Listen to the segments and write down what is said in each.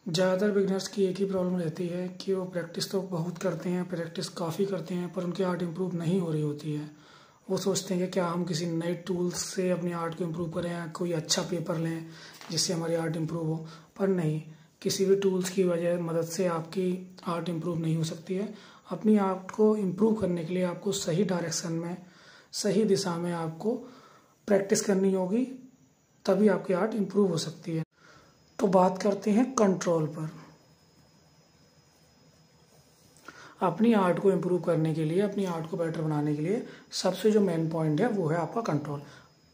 ज़्यादातर बिगनर्स की एक ही प्रॉब्लम रहती है कि वो प्रैक्टिस तो बहुत करते हैं, प्रैक्टिस काफ़ी करते हैं, पर उनकी आर्ट इम्प्रूव नहीं हो रही होती है। वो सोचते हैं कि क्या हम किसी नए टूल्स से अपनी आर्ट को इम्प्रूव करें या कोई अच्छा पेपर लें जिससे हमारी आर्ट इम्प्रूव हो। पर नहीं, किसी भी टूल्स की वजह मदद से आपकी आर्ट इम्प्रूव नहीं हो सकती है। अपनी आर्ट को इम्प्रूव करने के लिए आपको सही डायरेक्शन में, सही दिशा में आपको प्रैक्टिस करनी होगी, तभी आपकी आर्ट इम्प्रूव हो सकती है। तो बात करते हैं कंट्रोल पर। अपनी आर्ट को इम्प्रूव करने के लिए, अपनी आर्ट को बेटर बनाने के लिए सबसे जो मेन पॉइंट है वो है आपका कंट्रोल।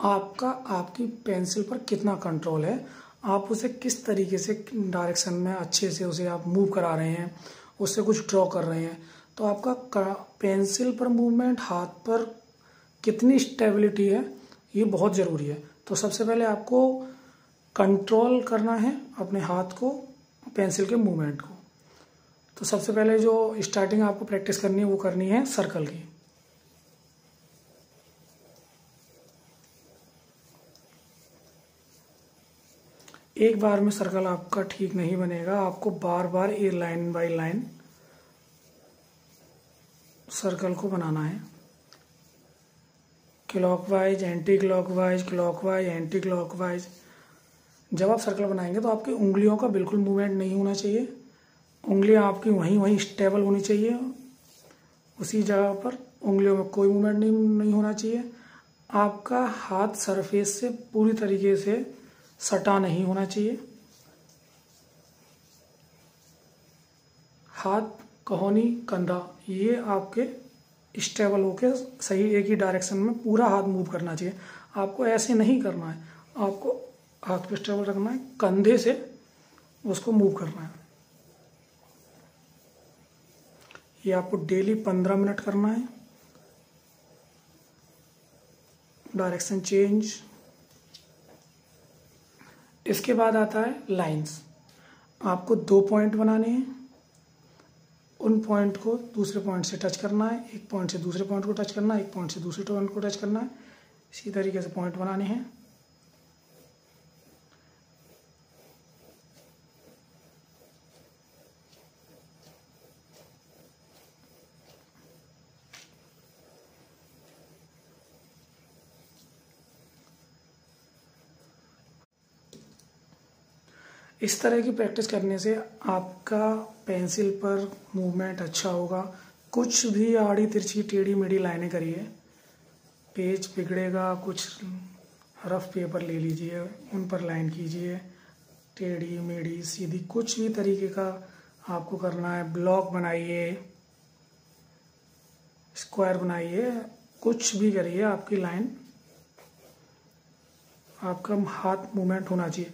आपकी पेंसिल पर कितना कंट्रोल है, आप उसे किस तरीके से डायरेक्शन में अच्छे से उसे आप मूव करा रहे हैं, उससे कुछ ड्रॉ कर रहे हैं। तो आपका पेंसिल पर मूवमेंट, हाथ पर कितनी स्टेबिलिटी है, ये बहुत ज़रूरी है। तो सबसे पहले आपको कंट्रोल करना है अपने हाथ को, पेंसिल के मूवमेंट को। तो सबसे पहले जो स्टार्टिंग आपको प्रैक्टिस करनी है वो करनी है सर्कल की। एक बार में सर्कल आपका ठीक नहीं बनेगा, आपको बार बार ये लाइन बाय लाइन सर्कल को बनाना है। Clockwise, anti clockwise, clockwise, anti clockwise. जब आप सर्कल बनाएंगे तो आपकी उंगलियों का बिल्कुल मूवमेंट नहीं होना चाहिए। उंगलियां आपकी वहीं वहीं स्टेबल होनी चाहिए, उसी जगह पर। उंगलियों में कोई मूवमेंट नहीं होना चाहिए। आपका हाथ सरफेस से पूरी तरीके से सटा नहीं होना चाहिए। हाथ, कहोनी, कंधा, ये आपके स्टेबल होके सही एक ही डायरेक्शन में पूरा हाथ मूव करना चाहिए। आपको ऐसे नहीं करना है, आपको हाथ को स्टेबल रखना है, कंधे से उसको मूव करना है। ये आपको डेली 15 मिनट करना है। Direction change. इसके बाद आता है लाइंस। आपको 2 पॉइंट बनाने हैं, उन पॉइंट को दूसरे पॉइंट से टच करना है, एक पॉइंट से दूसरे पॉइंट को टच करना है, एक पॉइंट से दूसरे पॉइंट को टच करना है। इसी तरीके से पॉइंट बनाने हैं। इस तरह की प्रैक्टिस करने से आपका पेंसिल पर मूवमेंट अच्छा होगा। कुछ भी आड़ी तिरछी टेढ़ी मेढ़ी लाइनें करिए, पेज बिगड़ेगा। कुछ रफ पेपर ले लीजिए, उन पर लाइन कीजिए, टेढ़ी मेढ़ी सीधी कुछ भी तरीके का आपको करना है। ब्लॉक बनाइए, स्क्वायर बनाइए, कुछ भी करिए, आपकी लाइन, आपका हाथ मूवमेंट होना चाहिए।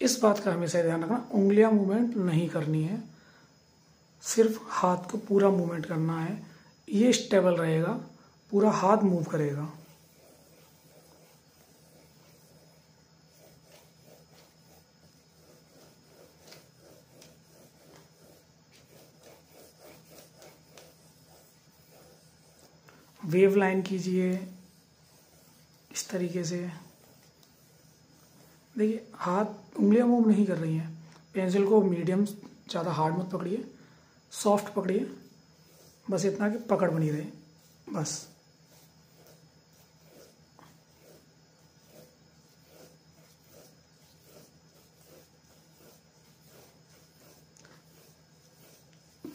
इस बात का हमेशा ध्यान रखना, उंगलियां मूवमेंट नहीं करनी है, सिर्फ हाथ को पूरा मूवमेंट करना है। ये स्टेबल रहेगा, पूरा हाथ मूव करेगा। वेव लाइन कीजिए इस तरीके से। देखिए, हाथ, उंगलियां मूव नहीं कर रही हैं। पेंसिल को मीडियम, ज़्यादा हार्ड मत पकड़िए, सॉफ्ट पकड़िए, बस इतना कि पकड़ बनी रहे, बस।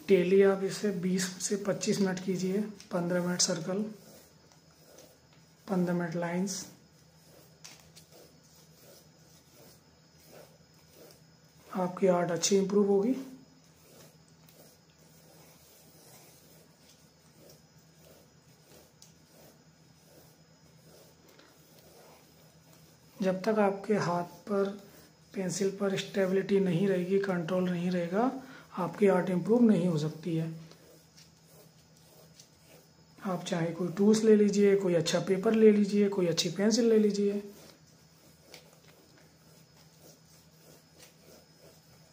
डेली आप इसे 20 से 25 मिनट कीजिए। 15 मिनट सर्कल, 15 मिनट लाइंस। आपकी आर्ट अच्छी इम्प्रूव होगी। जब तक आपके हाथ पर, पेंसिल पर स्टेबिलिटी नहीं रहेगी, कंट्रोल नहीं रहेगा, आपकी आर्ट इम्प्रूव नहीं हो सकती है। आप चाहे कोई टूल्स ले लीजिए, कोई अच्छा पेपर ले लीजिए, कोई अच्छी पेंसिल ले लीजिए,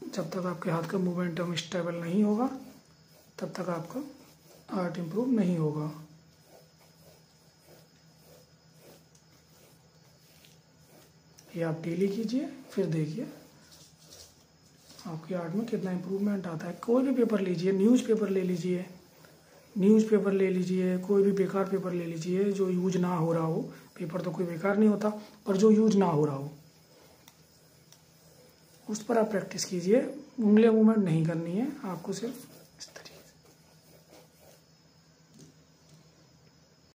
जब तक आपके हाथ का मोमेंटम स्टेबल नहीं होगा तब तक आपका आर्ट इम्प्रूव नहीं होगा। ये आप डेली कीजिए, फिर देखिए आपकी आर्ट में कितना इम्प्रूवमेंट आता है। कोई भी पेपर लीजिए, न्यूज़पेपर ले लीजिए, न्यूज़पेपर ले लीजिए, कोई भी बेकार पेपर ले लीजिए जो यूज ना हो रहा हो। पेपर तो कोई बेकार नहीं होता, पर जो यूज ना हो रहा हो उस पर आप प्रैक्टिस कीजिए। उंगलियां मूवमेंट नहीं करनी है आपको, सिर्फ